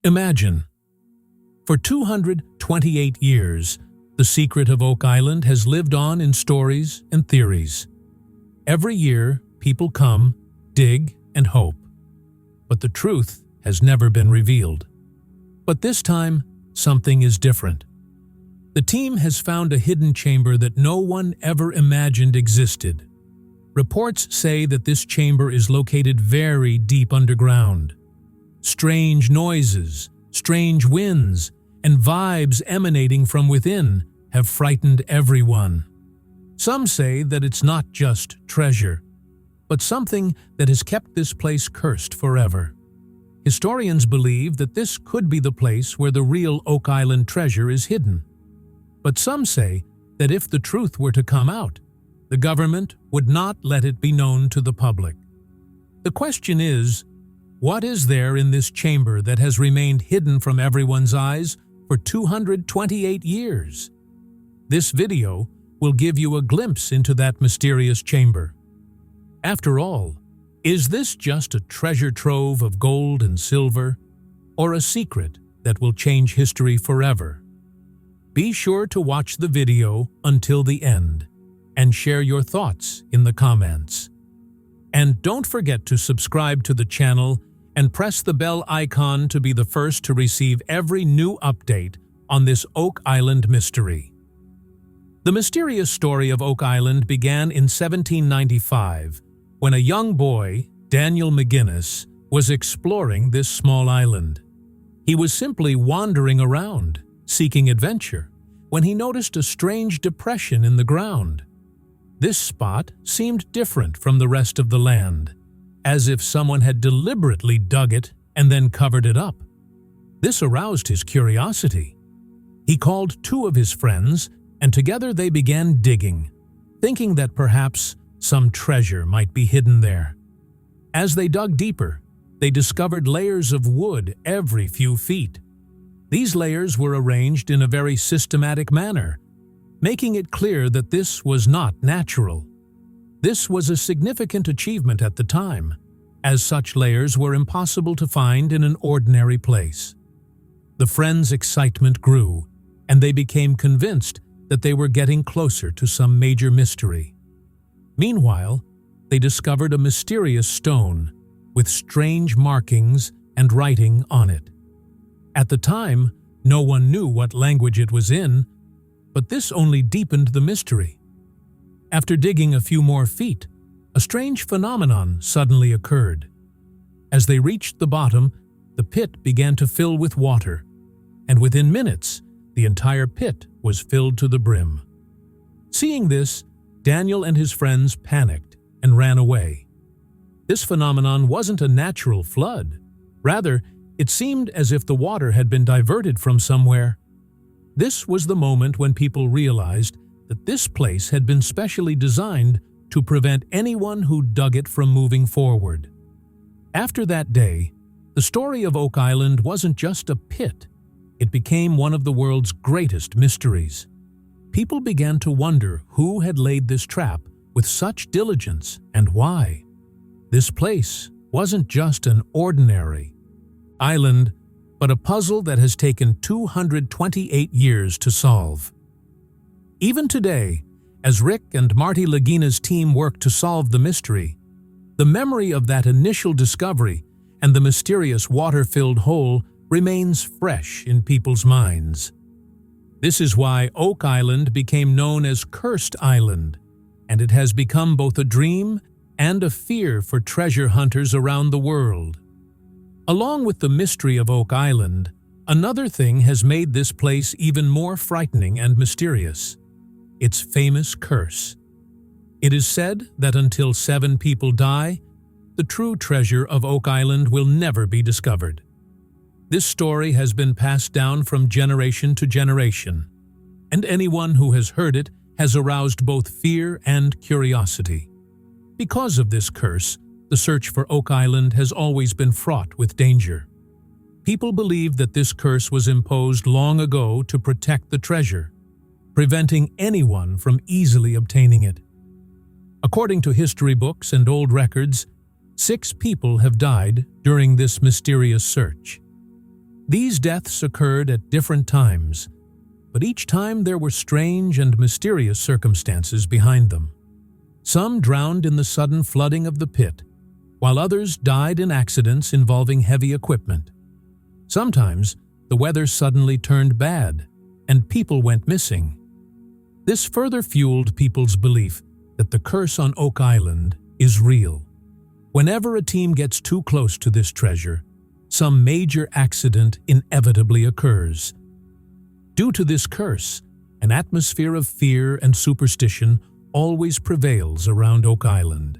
Imagine. For 228 years, the secret of Oak Island has lived on in stories and theories. Every year, people come, dig, and hope. But the truth has never been revealed. But this time, something is different. The team has found a hidden chamber that no one ever imagined existed. Reports say that this chamber is located very deep underground. Strange noises, strange winds, and vibes emanating from within have frightened everyone. Some say that it's not just treasure, but something that has kept this place cursed forever. Historians believe that this could be the place where the real Oak Island treasure is hidden. But some say that if the truth were to come out, the government would not let it be known to the public. The question is, what is there in this chamber that has remained hidden from everyone's eyes for 228 years? This video will give you a glimpse into that mysterious chamber. After all, is this just a treasure trove of gold and silver, or a secret that will change history forever? Be sure to watch the video until the end and share your thoughts in the comments. And don't forget to subscribe to the channel and press the bell icon to be the first to receive every new update on this Oak Island mystery. The mysterious story of Oak Island began in 1795 when a young boy, Daniel McGinnis, was exploring this small island. He was simply wandering around, seeking adventure, when he noticed a strange depression in the ground. This spot seemed different from the rest of the land, as if someone had deliberately dug it and then covered it up. This aroused his curiosity. He called two of his friends, and together they began digging, thinking that perhaps some treasure might be hidden there. As they dug deeper, they discovered layers of wood every few feet. These layers were arranged in a very systematic manner, making it clear that this was not natural. This was a significant achievement at the time, as such layers were impossible to find in an ordinary place. The friends' excitement grew, and they became convinced that they were getting closer to some major mystery. Meanwhile, they discovered a mysterious stone with strange markings and writing on it. At the time, no one knew what language it was in, but this only deepened the mystery. After digging a few more feet, a strange phenomenon suddenly occurred. As they reached the bottom, the pit began to fill with water, and within minutes, the entire pit was filled to the brim. Seeing this, Daniel and his friends panicked and ran away. This phenomenon wasn't a natural flood. Rather, it seemed as if the water had been diverted from somewhere. This was the moment when people realized that this place had been specially designed to prevent anyone who dug it from moving forward. After that day, the story of Oak Island wasn't just a pit. It became one of the world's greatest mysteries. People began to wonder who had laid this trap with such diligence and why. This place wasn't just an ordinary island, but a puzzle that has taken 228 years to solve. Even today, as Rick and Marty Lagina's team work to solve the mystery, the memory of that initial discovery and the mysterious water-filled hole remains fresh in people's minds. This is why Oak Island became known as Cursed Island, and it has become both a dream and a fear for treasure hunters around the world. Along with the mystery of Oak Island, another thing has made this place even more frightening and mysterious: its famous curse. It is said that until 7 people die, the true treasure of Oak Island will never be discovered. This story has been passed down from generation to generation, and anyone who has heard it has aroused both fear and curiosity. Because of this curse, the search for Oak Island has always been fraught with danger. People believe that this curse was imposed long ago to protect the treasure, preventing anyone from easily obtaining it. According to history books and old records, 6 people have died during this mysterious search. These deaths occurred at different times, but each time there were strange and mysterious circumstances behind them. Some drowned in the sudden flooding of the pit, while others died in accidents involving heavy equipment. Sometimes, the weather suddenly turned bad, and people went missing. This further fueled people's belief that the curse on Oak Island is real. Whenever a team gets too close to this treasure, some major accident inevitably occurs. Due to this curse, an atmosphere of fear and superstition always prevails around Oak Island.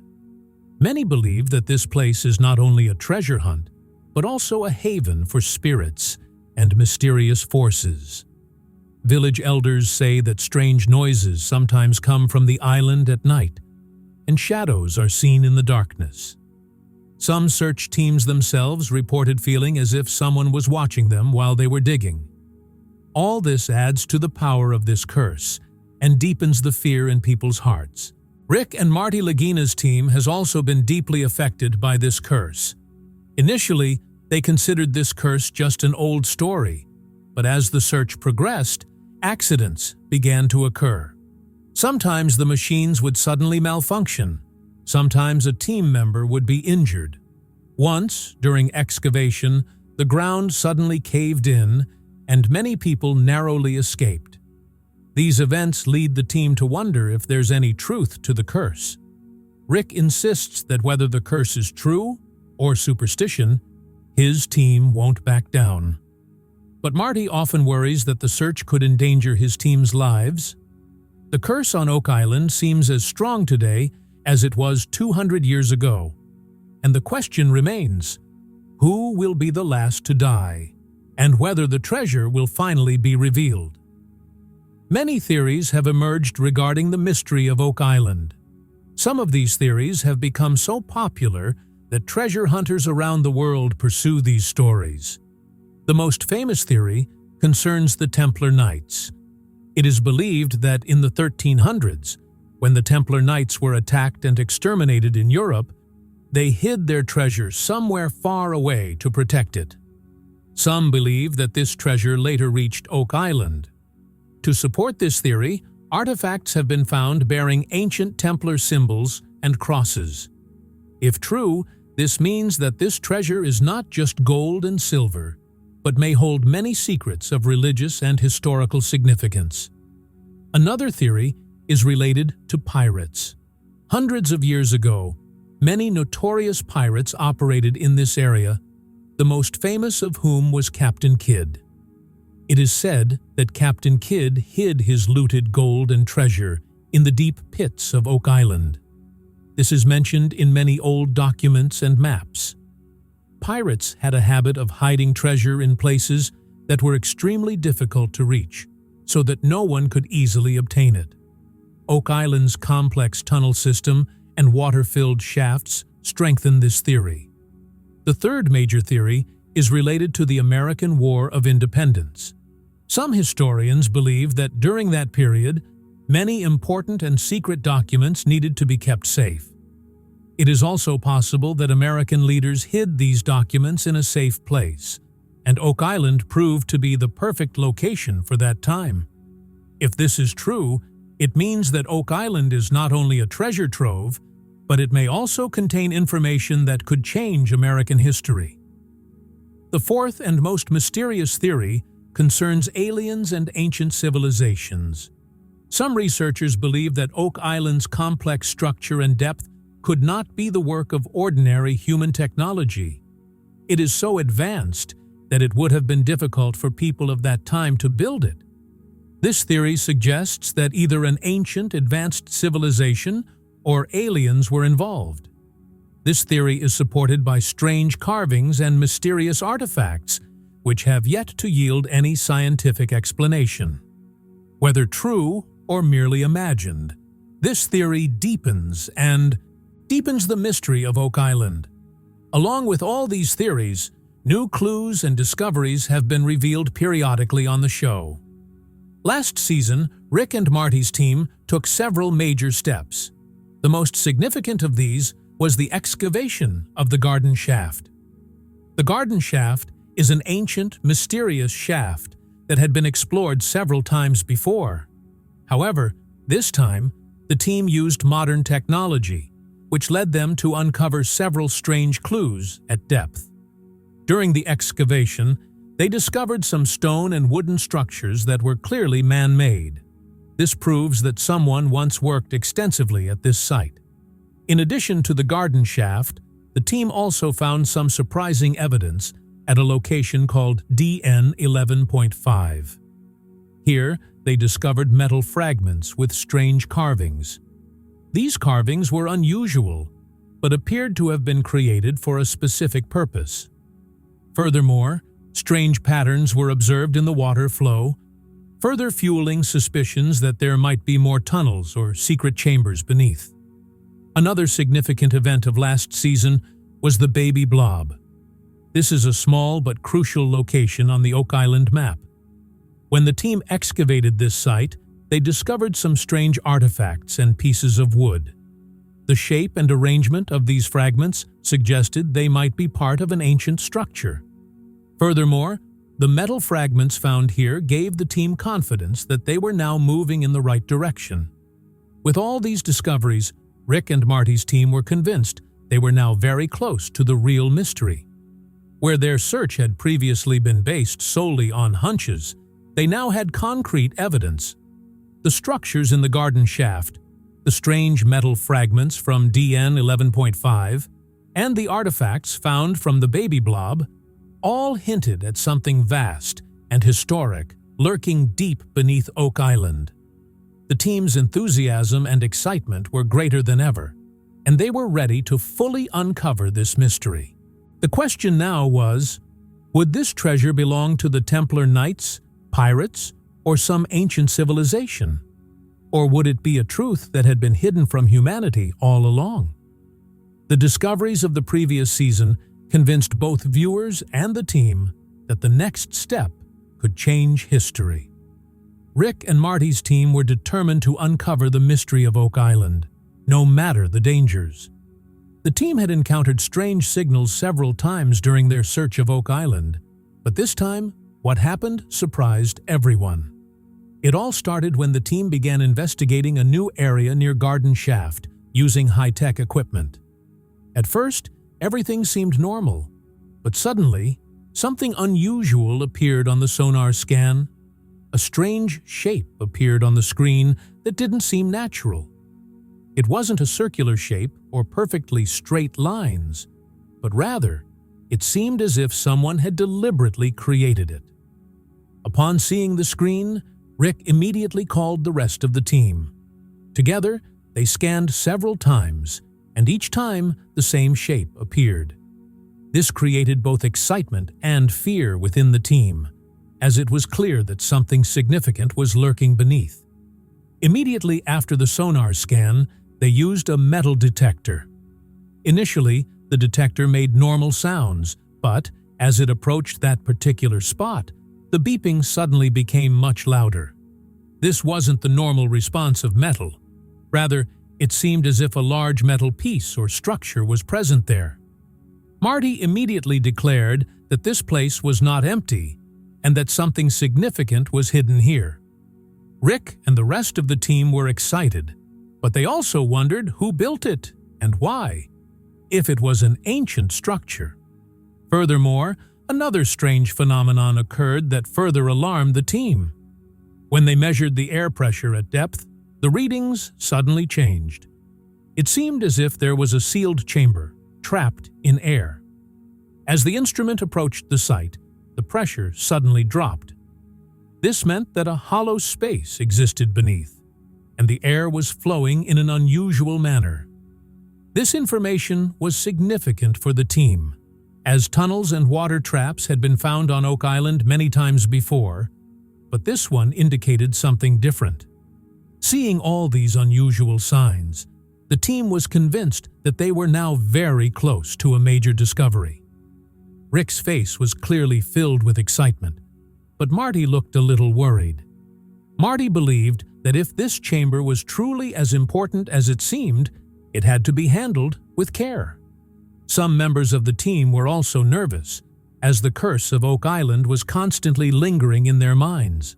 Many believe that this place is not only a treasure hunt, but also a haven for spirits and mysterious forces. Village elders say that strange noises sometimes come from the island at night, and shadows are seen in the darkness. Some search teams themselves reported feeling as if someone was watching them while they were digging. All this adds to the power of this curse and deepens the fear in people's hearts. Rick and Marty Lagina's team has also been deeply affected by this curse. Initially, they considered this curse just an old story, but as the search progressed, accidents began to occur. Sometimes the machines would suddenly malfunction. Sometimes a team member would be injured. Once, during excavation, the ground suddenly caved in, and many people narrowly escaped. These events lead the team to wonder if there's any truth to the curse. Rick insists that whether the curse is true or superstition, his team won't back down. But Marty often worries that the search could endanger his team's lives. The curse on Oak Island seems as strong today as it was 200 years ago. And the question remains, who will be the last to die, and whether the treasure will finally be revealed? Many theories have emerged regarding the mystery of Oak Island. Some of these theories have become so popular that treasure hunters around the world pursue these stories. The most famous theory concerns the Templar Knights. It is believed that in the 1300s, when the Templar Knights were attacked and exterminated in Europe, they hid their treasure somewhere far away to protect it. Some believe that this treasure later reached Oak Island. To support this theory, artifacts have been found bearing ancient Templar symbols and crosses. If true, this means that this treasure is not just gold and silver, but may hold many secrets of religious and historical significance. Another theory is related to pirates. Hundreds of years ago, many notorious pirates operated in this area, the most famous of whom was Captain Kidd. It is said that Captain Kidd hid his looted gold and treasure in the deep pits of Oak Island. This is mentioned in many old documents and maps. Pirates had a habit of hiding treasure in places that were extremely difficult to reach, so that no one could easily obtain it. Oak Island's complex tunnel system and water-filled shafts strengthen this theory. The third major theory is related to the American War of Independence. Some historians believe that during that period, many important and secret documents needed to be kept safe. It is also possible that American leaders hid these documents in a safe place, and Oak Island proved to be the perfect location for that time. If this is true, it means that Oak Island is not only a treasure trove, but it may also contain information that could change American history. The fourth and most mysterious theory concerns aliens and ancient civilizations. Some researchers believe that Oak Island's complex structure and depth could not be the work of ordinary human technology. It is so advanced that it would have been difficult for people of that time to build it. This theory suggests that either an ancient, advanced civilization or aliens were involved. This theory is supported by strange carvings and mysterious artifacts, which have yet to yield any scientific explanation. Whether true or merely imagined, this theory deepens the mystery of Oak Island. Along with all these theories, new clues and discoveries have been revealed periodically on the show. Last season, Rick and Marty's team took several major steps. The most significant of these was the excavation of the garden shaft. The garden shaft is an ancient, mysterious shaft that had been explored several times before. However, this time, the team used modern technology, which led them to uncover several strange clues at depth. During the excavation, they discovered some stone and wooden structures that were clearly man-made. This proves that someone once worked extensively at this site. In addition to the garden shaft, the team also found some surprising evidence at a location called DN 11.5. Here, they discovered metal fragments with strange carvings. These carvings were unusual, but appeared to have been created for a specific purpose. Furthermore, strange patterns were observed in the water flow, further fueling suspicions that there might be more tunnels or secret chambers beneath. Another significant event of last season was the Baby Blob. This is a small but crucial location on the Oak Island map. When the team excavated this site, they discovered some strange artifacts and pieces of wood. The shape and arrangement of these fragments suggested they might be part of an ancient structure. Furthermore, the metal fragments found here gave the team confidence that they were now moving in the right direction. With all these discoveries, Rick and Marty's team were convinced they were now very close to the real mystery. Where their search had previously been based solely on hunches, they now had concrete evidence. The structures in the garden shaft, the strange metal fragments from DN 11.5, and the artifacts found from the Baby Blob all hinted at something vast and historic lurking deep beneath Oak Island. The team's enthusiasm and excitement were greater than ever, and they were ready to fully uncover this mystery. The question now was, would this treasure belong to the Templar Knights, pirates, or some ancient civilization? Or would it be a truth that had been hidden from humanity all along? The discoveries of the previous season convinced both viewers and the team that the next step could change history. Rick and Marty's team were determined to uncover the mystery of Oak Island, no matter the dangers. The team had encountered strange signals several times during their search of Oak Island, but this time, what happened surprised everyone. It all started when the team began investigating a new area near Garden Shaft using high-tech equipment. At first, everything seemed normal, but suddenly, something unusual appeared on the sonar scan. A strange shape appeared on the screen that didn't seem natural. It wasn't a circular shape or perfectly straight lines, but rather, it seemed as if someone had deliberately created it. Upon seeing the screen, Rick immediately called the rest of the team. Together, they scanned several times, and each time the same shape appeared. This created both excitement and fear within the team, as it was clear that something significant was lurking beneath. Immediately after the sonar scan, they used a metal detector. Initially, the detector made normal sounds, but as it approached that particular spot, the beeping suddenly became much louder. This wasn't the normal response of metal. Rather, it seemed as if a large metal piece or structure was present there. Marty immediately declared that this place was not empty and that something significant was hidden here. Rick and the rest of the team were excited, but they also wondered who built it and why, if it was an ancient structure. Furthermore, another strange phenomenon occurred that further alarmed the team. When they measured the air pressure at depth, the readings suddenly changed. It seemed as if there was a sealed chamber, trapped in air. As the instrument approached the site, the pressure suddenly dropped. This meant that a hollow space existed beneath, and the air was flowing in an unusual manner. This information was significant for the team, as tunnels and water traps had been found on Oak Island many times before, but this one indicated something different. Seeing all these unusual signs, the team was convinced that they were now very close to a major discovery. Rick's face was clearly filled with excitement, but Marty looked a little worried. Marty believed that if this chamber was truly as important as it seemed, it had to be handled with care. Some members of the team were also nervous, as the curse of Oak Island was constantly lingering in their minds.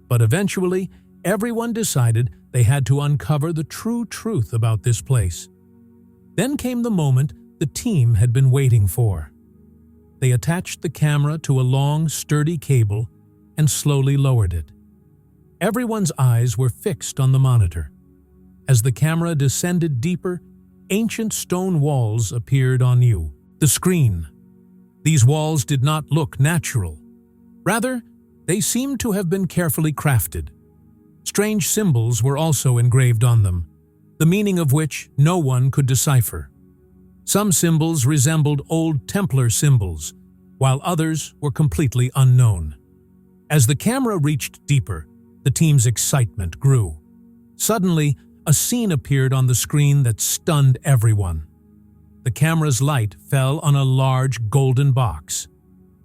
But eventually, everyone decided they had to uncover the true truth about this place. Then came the moment the team had been waiting for. They attached the camera to a long, sturdy cable and slowly lowered it. Everyone's eyes were fixed on the monitor. As the camera descended deeper, ancient stone walls appeared on view. The screen. These walls did not look natural. Rather, they seemed to have been carefully crafted. Strange symbols were also engraved on them, the meaning of which no one could decipher. Some symbols resembled old Templar symbols, while others were completely unknown. As the camera reached deeper, the team's excitement grew. Suddenly, a scene appeared on the screen that stunned everyone. The camera's light fell on a large golden box.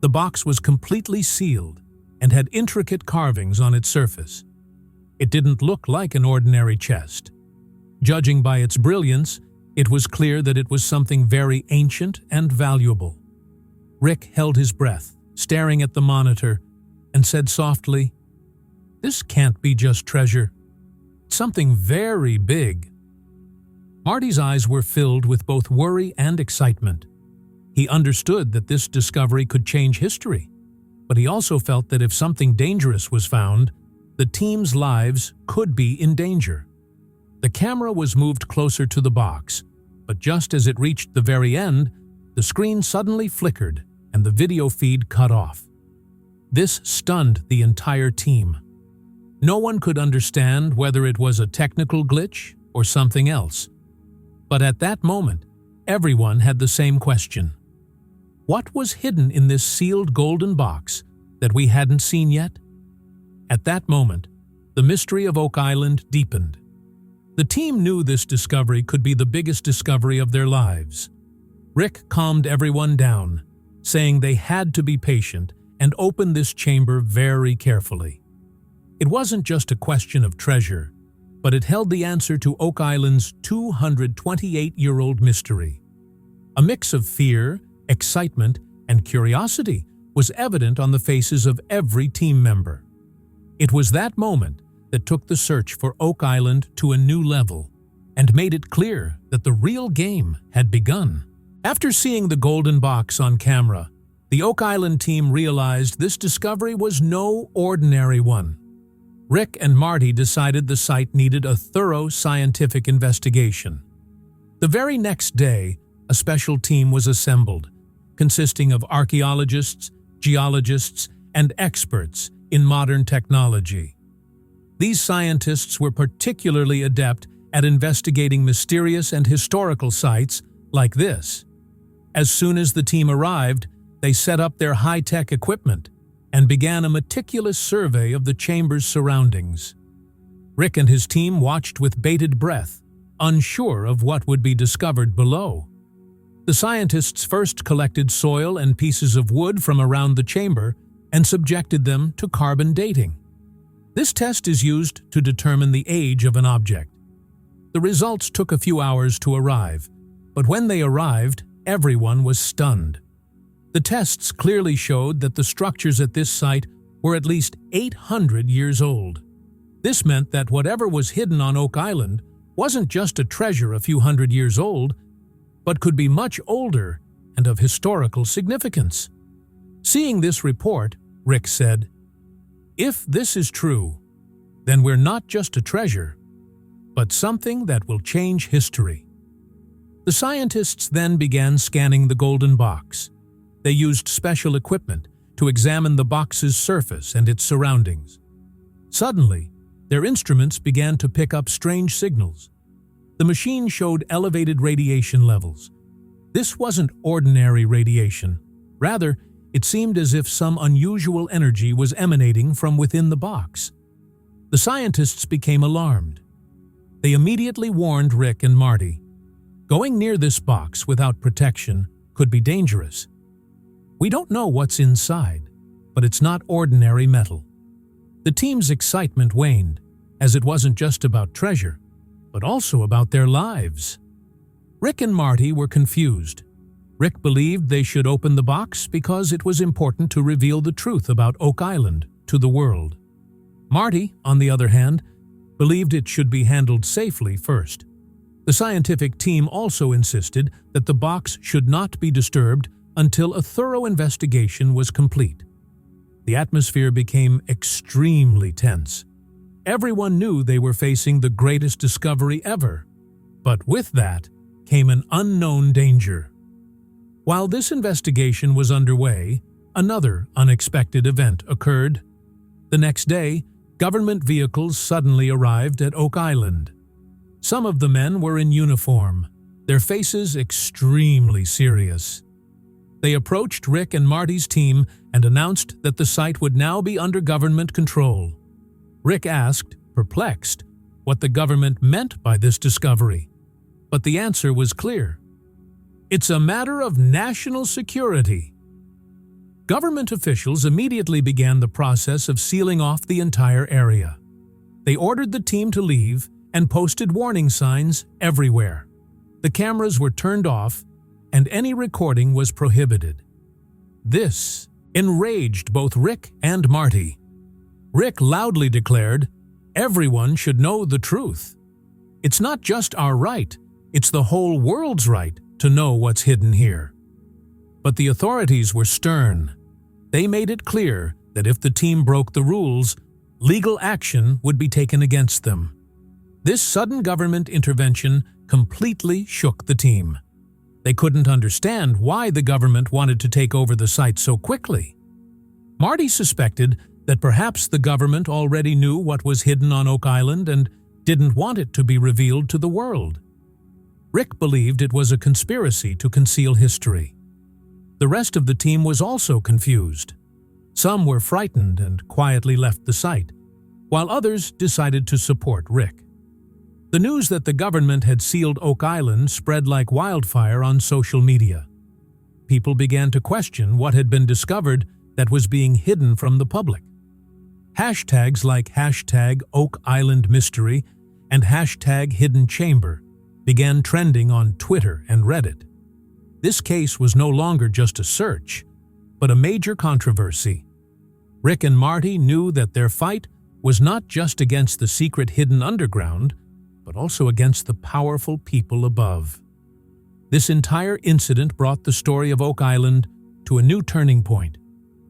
The box was completely sealed and had intricate carvings on its surface. It didn't look like an ordinary chest. Judging by its brilliance, it was clear that it was something very ancient and valuable. Rick held his breath, staring at the monitor, and said softly, "This can't be just treasure. It's something very big." Marty's eyes were filled with both worry and excitement. He understood that this discovery could change history, but he also felt that if something dangerous was found, the team's lives could be in danger. The camera was moved closer to the box, but just as it reached the very end, the screen suddenly flickered and the video feed cut off. This stunned the entire team. No one could understand whether it was a technical glitch or something else. But at that moment, everyone had the same question. What was hidden in this sealed golden box that we hadn't seen yet? At that moment, the mystery of Oak Island deepened. The team knew this discovery could be the biggest discovery of their lives. Rick calmed everyone down, saying they had to be patient and open this chamber very carefully. It wasn't just a question of treasure, but it held the answer to Oak Island's 228-year-old mystery. A mix of fear, excitement, and curiosity was evident on the faces of every team member. It was that moment that took the search for Oak Island to a new level and made it clear that the real game had begun. After seeing the golden box on camera, the Oak Island team realized this discovery was no ordinary one. Rick and Marty decided the site needed a thorough scientific investigation. The very next day, a special team was assembled, consisting of archaeologists, geologists, and experts in modern technology. These scientists were particularly adept at investigating mysterious and historical sites like this. As soon as the team arrived, they set up their high-tech equipment and began a meticulous survey of the chamber's surroundings. Rick and his team watched with bated breath, unsure of what would be discovered below. The scientists first collected soil and pieces of wood from around the chamber and subjected them to carbon dating. This test is used to determine the age of an object. The results took a few hours to arrive, but when they arrived, everyone was stunned. The tests clearly showed that the structures at this site were at least 800 years old. This meant that whatever was hidden on Oak Island wasn't just a treasure a few hundred years old, but could be much older and of historical significance. Seeing this report, Rick said, "If this is true, then we're not just a treasure, but something that will change history." The scientists then began scanning the golden box. They used special equipment to examine the box's surface and its surroundings. Suddenly, their instruments began to pick up strange signals. The machine showed elevated radiation levels. This wasn't ordinary radiation. Rather, it seemed as if some unusual energy was emanating from within the box. The scientists became alarmed. They immediately warned Rick and Marty. Going near this box without protection could be dangerous. "We don't know what's inside, but it's not ordinary metal." The team's excitement waned, as it wasn't just about treasure, but also about their lives. Rick and Marty were confused. Rick believed they should open the box because it was important to reveal the truth about Oak Island to the world. Marty, on the other hand, believed it should be handled safely first. The scientific team also insisted that the box should not be disturbed until a thorough investigation was complete. The atmosphere became extremely tense. Everyone knew they were facing the greatest discovery ever, but with that came an unknown danger. While this investigation was underway, another unexpected event occurred. The next day, government vehicles suddenly arrived at Oak Island. Some of the men were in uniform, their faces extremely serious. They approached Rick and Marty's team and announced that the site would now be under government control. Rick asked, perplexed, what the government meant by this discovery. But the answer was clear. It's a matter of national security. Government officials immediately began the process of sealing off the entire area. They ordered the team to leave and posted warning signs everywhere. The cameras were turned off and any recording was prohibited. This enraged both Rick and Marty. Rick loudly declared, "Everyone should know the truth. It's not just our right, it's the whole world's right to know what's hidden here." But the authorities were stern. They made it clear that if the team broke the rules, legal action would be taken against them. This sudden government intervention completely shook the team. They couldn't understand why the government wanted to take over the site so quickly. Marty suspected that perhaps the government already knew what was hidden on Oak Island and didn't want it to be revealed to the world. Rick believed it was a conspiracy to conceal history. The rest of the team was also confused. Some were frightened and quietly left the site, while others decided to support Rick. The news that the government had sealed Oak Island spread like wildfire on social media. People began to question what had been discovered that was being hidden from the public. Hashtags like #OakIslandMystery and #HiddenChamber began trending on Twitter and Reddit. This case was no longer just a search, but a major controversy. Rick and Marty knew that their fight was not just against the secret hidden underground, but also against the powerful people above. This entire incident brought the story of Oak Island to a new turning point.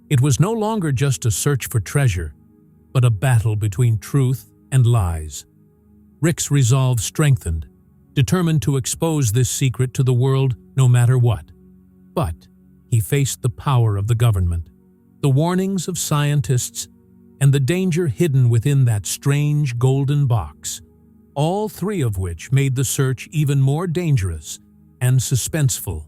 It was no longer just a search for treasure, but a battle between truth and lies. Rick's resolve strengthened, determined to expose this secret to the world no matter what. But he faced the power of the government, the warnings of scientists, and the danger hidden within that strange golden box, all three of which made the search even more dangerous and suspenseful.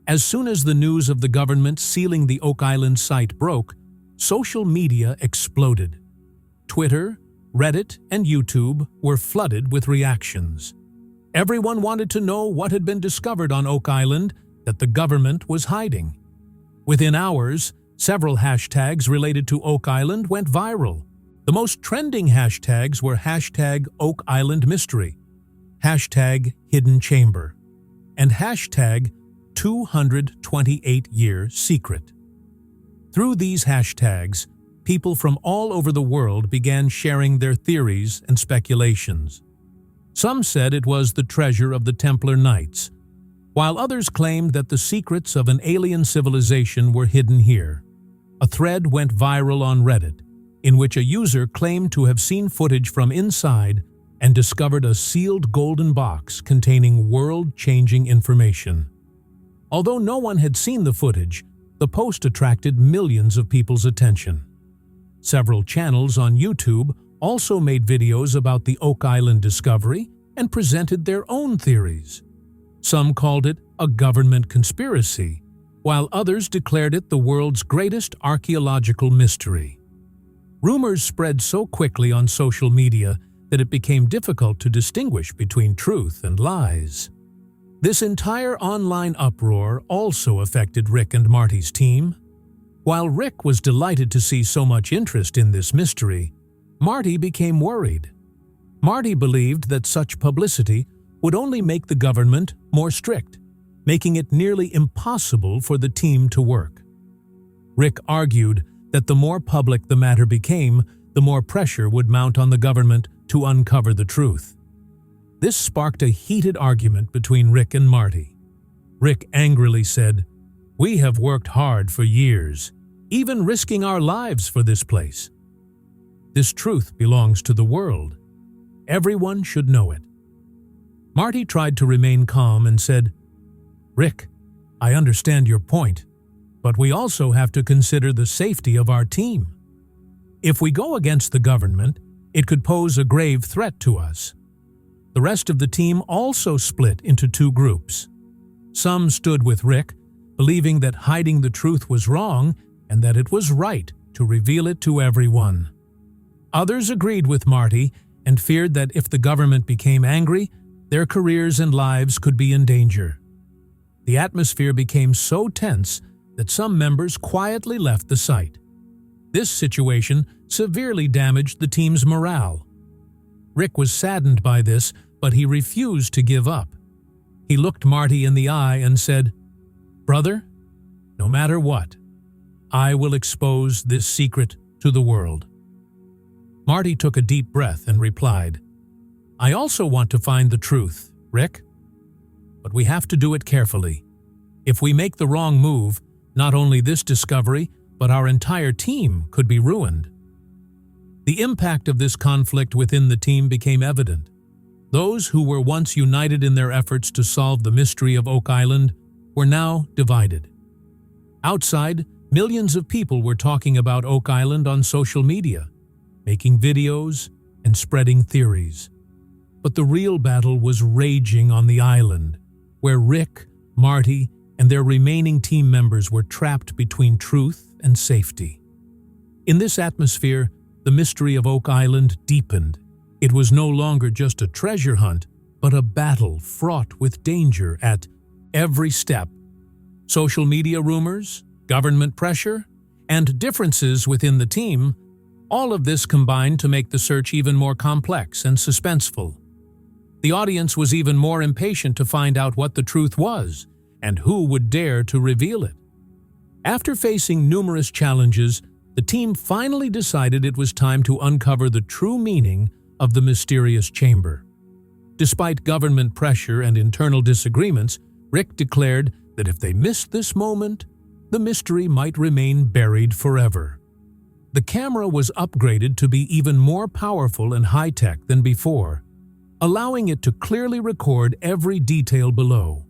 As soon as the news of the government sealing the Oak Island site broke, social media exploded. Twitter, Reddit, and YouTube were flooded with reactions. Everyone wanted to know what had been discovered on Oak Island that the government was hiding. Within hours, several hashtags related to Oak Island went viral. The most trending hashtags were #OakIslandMystery, #HiddenChamber, and #228-year-secret. Through these hashtags, people from all over the world began sharing their theories and speculations. Some said it was the treasure of the Templar Knights, while others claimed that the secrets of an alien civilization were hidden here. A thread went viral on Reddit, in which a user claimed to have seen footage from inside and discovered a sealed golden box containing world-changing information. Although no one had seen the footage, the post attracted millions of people's attention. Several channels on YouTube also made videos about the Oak Island discovery and presented their own theories. Some called it a government conspiracy, while others declared it the world's greatest archaeological mystery. Rumors spread so quickly on social media that it became difficult to distinguish between truth and lies. This entire online uproar also affected Rick and Marty's team. While Rick was delighted to see so much interest in this mystery, Marty became worried. Marty believed that such publicity would only make the government more strict. making it nearly impossible for the team to work. Rick argued that the more public the matter became, the more pressure would mount on the government to uncover the truth. This sparked a heated argument between Rick and Marty. Rick angrily said, "We have worked hard for years, even risking our lives for this place. This truth belongs to the world. Everyone should know it." Marty tried to remain calm and said, "Rick, I understand your point, but we also have to consider the safety of our team. If we go against the government, it could pose a grave threat to us." The rest of the team also split into two groups. Some stood with Rick, believing that hiding the truth was wrong and that it was right to reveal it to everyone. Others agreed with Marty and feared that if the government became angry, their careers and lives could be in danger. The atmosphere became so tense that some members quietly left the site. This situation severely damaged the team's morale. Rick was saddened by this, but he refused to give up. He looked Marty in the eye and said, "Brother, no matter what, I will expose this secret to the world." Marty took a deep breath and replied, "I also want to find the truth, Rick. But we have to do it carefully. If we make the wrong move, not only this discovery, but our entire team could be ruined." The impact of this conflict within the team became evident. Those who were once united in their efforts to solve the mystery of Oak Island were now divided. Outside, millions of people were talking about Oak Island on social media, making videos and spreading theories. But the real battle was raging on the island, where Rick, Marty, and their remaining team members were trapped between truth and safety. In this atmosphere, the mystery of Oak Island deepened. It was no longer just a treasure hunt, but a battle fraught with danger at every step. Social media rumors, government pressure, and differences within the team, all of this combined to make the search even more complex and suspenseful. The audience was even more impatient to find out what the truth was, and who would dare to reveal it. After facing numerous challenges, the team finally decided it was time to uncover the true meaning of the mysterious chamber. Despite government pressure and internal disagreements, Rick declared that if they missed this moment, the mystery might remain buried forever. The camera was upgraded to be even more powerful and high-tech than before, allowing it to clearly record every detail below.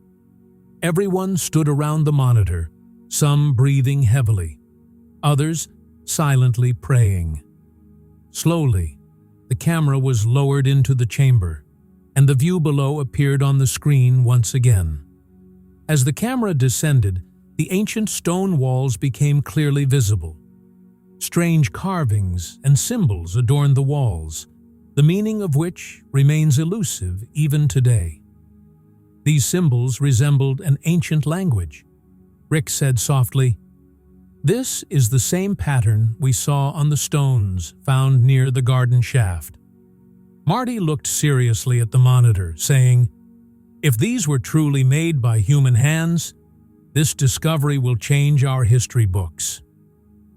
Everyone stood around the monitor, some breathing heavily, others silently praying. Slowly, the camera was lowered into the chamber, and the view below appeared on the screen once again. As the camera descended, the ancient stone walls became clearly visible. Strange carvings and symbols adorned the walls, the meaning of which remains elusive even today. These symbols resembled an ancient language. Rick said softly, "This is the same pattern we saw on the stones found near the garden shaft." Marty looked seriously at the monitor, saying, "If these were truly made by human hands, this discovery will change our history books."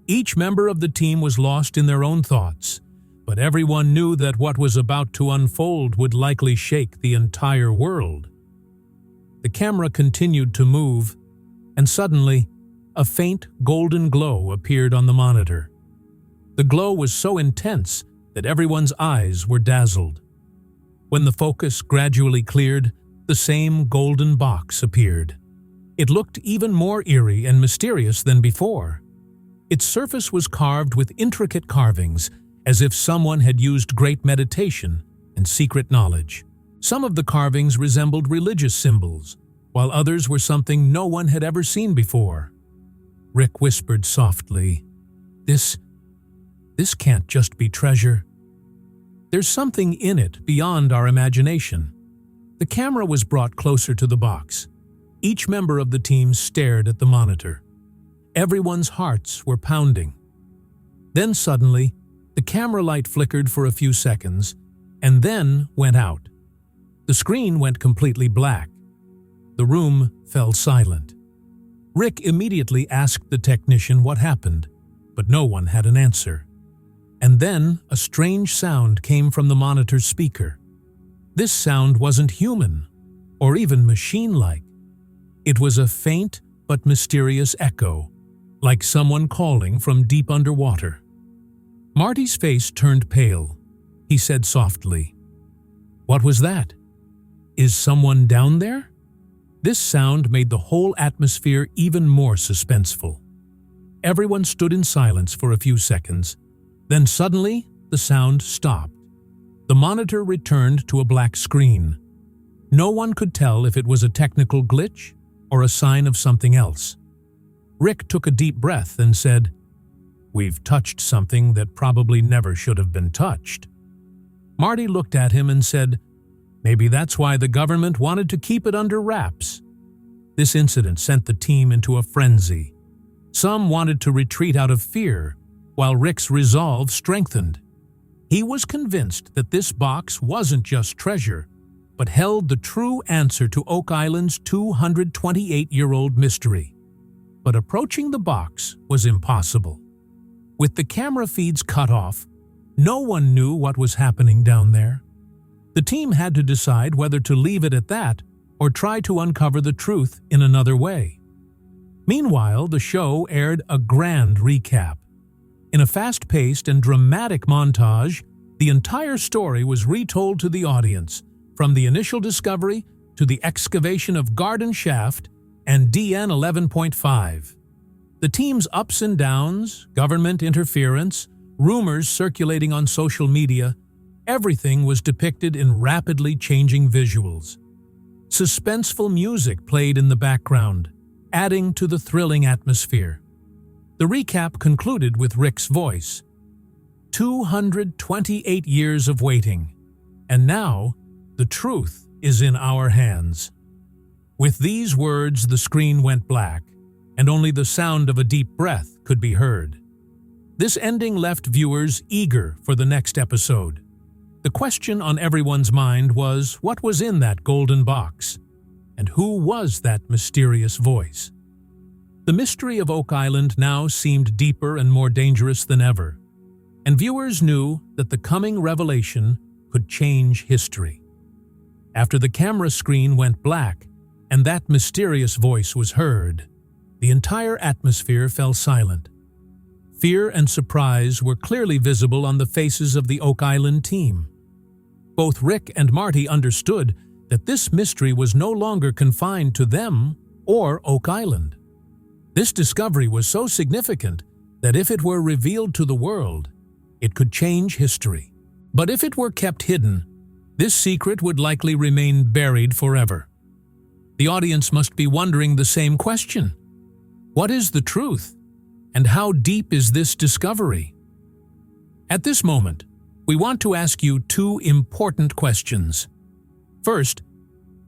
Each member of the team was lost in their own thoughts, but everyone knew that what was about to unfold would likely shake the entire world. The camera continued to move, and suddenly, a faint golden glow appeared on the monitor. The glow was so intense that everyone's eyes were dazzled. When the focus gradually cleared, the same golden box appeared. It looked even more eerie and mysterious than before. Its surface was carved with intricate carvings, as if someone had used great meditation and secret knowledge. Some of the carvings resembled religious symbols, while others were something no one had ever seen before. Rick whispered softly, This can't just be treasure. There's something in it beyond our imagination." The camera was brought closer to the box. Each member of the team stared at the monitor. Everyone's hearts were pounding. Then suddenly, the camera light flickered for a few seconds, and then went out. The screen went completely black. The room fell silent. Rick immediately asked the technician what happened, but no one had an answer. And then a strange sound came from the monitor's speaker. This sound wasn't human, or even machine-like. It was a faint but mysterious echo, like someone calling from deep underwater. Marty's face turned pale. He said softly, "What was that? Is someone down there?" This sound made the whole atmosphere even more suspenseful. Everyone stood in silence for a few seconds. Then suddenly, the sound stopped. The monitor returned to a black screen. No one could tell if it was a technical glitch or a sign of something else. Rick took a deep breath and said, "We've touched something that probably never should have been touched." Marty looked at him and said, "Maybe that's why the government wanted to keep it under wraps." This incident sent the team into a frenzy. Some wanted to retreat out of fear, while Rick's resolve strengthened. He was convinced that this box wasn't just treasure, but held the true answer to Oak Island's 228-year-old mystery. But approaching the box was impossible. With the camera feeds cut off, no one knew what was happening down there. The team had to decide whether to leave it at that or try to uncover the truth in another way. Meanwhile, the show aired a grand recap. In a fast-paced and dramatic montage, the entire story was retold to the audience, from the initial discovery to the excavation of Garden Shaft and DN 11.5. The team's ups and downs, government interference, rumors circulating on social media, everything was depicted in rapidly changing visuals. Suspenseful music played in the background, adding to the thrilling atmosphere. The recap concluded with Rick's voice. 228 years of waiting, and now the truth is in our hands. With these words, the screen went black, and only the sound of a deep breath could be heard. This ending left viewers eager for the next episode. The question on everyone's mind was, what was in that golden box? And who was that mysterious voice? The mystery of Oak Island now seemed deeper and more dangerous than ever, and viewers knew that the coming revelation could change history. After the camera screen went black and that mysterious voice was heard, the entire atmosphere fell silent. Fear and surprise were clearly visible on the faces of the Oak Island team. Both Rick and Marty understood that this mystery was no longer confined to them or Oak Island. This discovery was so significant that if it were revealed to the world, it could change history. But if it were kept hidden, this secret would likely remain buried forever. The audience must be wondering the same question. What is the truth? And how deep is this discovery? At this moment, we want to ask you two important questions. First,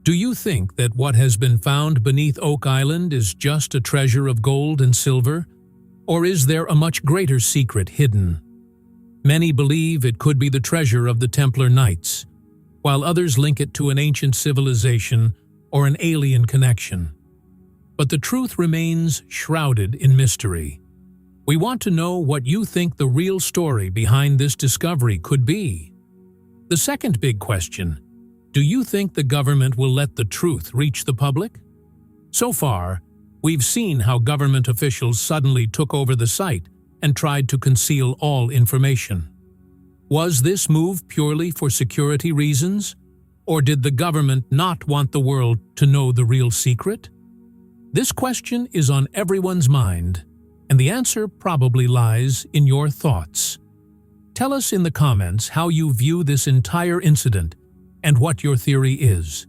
do you think that what has been found beneath Oak Island is just a treasure of gold and silver, or is there a much greater secret hidden? Many believe it could be the treasure of the Templar Knights, while others link it to an ancient civilization or an alien connection. But the truth remains shrouded in mystery. We want to know what you think the real story behind this discovery could be. The second big question: do you think the government will let the truth reach the public? So far, we've seen how government officials suddenly took over the site and tried to conceal all information. Was this move purely for security reasons, or did the government not want the world to know the real secret? This question is on everyone's mind, and the answer probably lies in your thoughts. Tell us in the comments how you view this entire incident and what your theory is.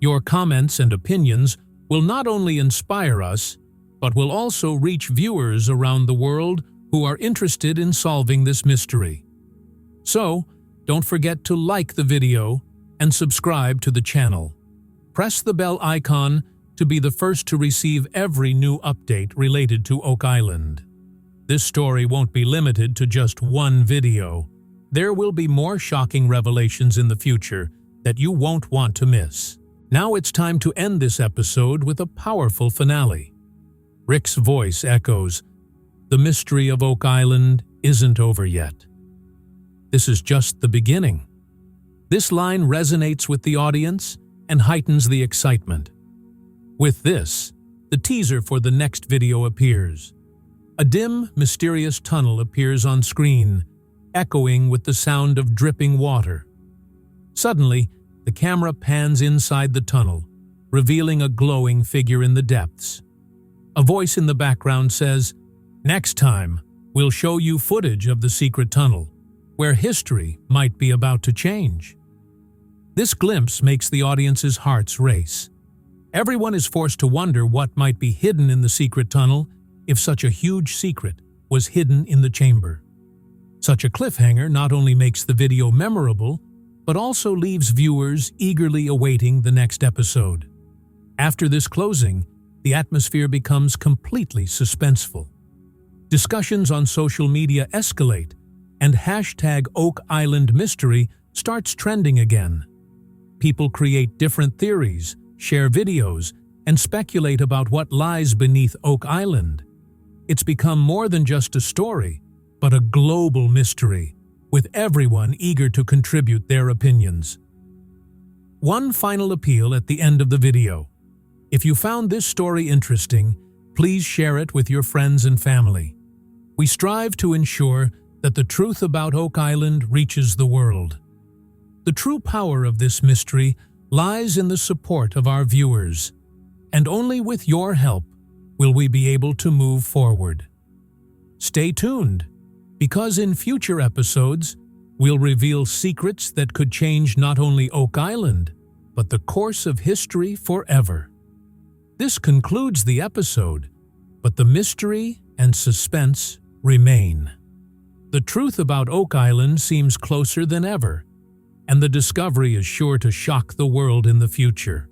Your comments and opinions will not only inspire us, but will also reach viewers around the world who are interested in solving this mystery. So, don't forget to like the video and subscribe to the channel. Press the bell icon to be the first to receive every new update related to Oak Island. This story won't be limited to just one video. There will be more shocking revelations in the future that you won't want to miss. Now it's time to end this episode with a powerful finale. Rick's voice echoes, "The mystery of Oak Island isn't over yet. This is just the beginning." This line resonates with the audience and heightens the excitement. With this, the teaser for the next video appears. A dim, mysterious tunnel appears on screen, echoing with the sound of dripping water. Suddenly, the camera pans inside the tunnel, revealing a glowing figure in the depths. A voice in the background says, "Next time, we'll show you footage of the secret tunnel, where history might be about to change." This glimpse makes the audience's hearts race. Everyone is forced to wonder what might be hidden in the secret tunnel if such a huge secret was hidden in the chamber. Such a cliffhanger not only makes the video memorable, but also leaves viewers eagerly awaiting the next episode. After this closing, the atmosphere becomes completely suspenseful. Discussions on social media escalate, and #OakIslandMystery starts trending again. People create different theories, share videos, and speculate about what lies beneath Oak Island. It's become more than just a story, but a global mystery, with everyone eager to contribute their opinions. One final appeal at the end of the video. If you found this story interesting, please share it with your friends and family. We strive to ensure that the truth about Oak Island reaches the world. The true power of this mystery lies in the support of our viewers, and only with your help will we be able to move forward. Stay tuned, because in future episodes, we'll reveal secrets that could change not only Oak Island, but the course of history forever. This concludes the episode, but the mystery and suspense remain. The truth about Oak Island seems closer than ever, and the discovery is sure to shock the world in the future.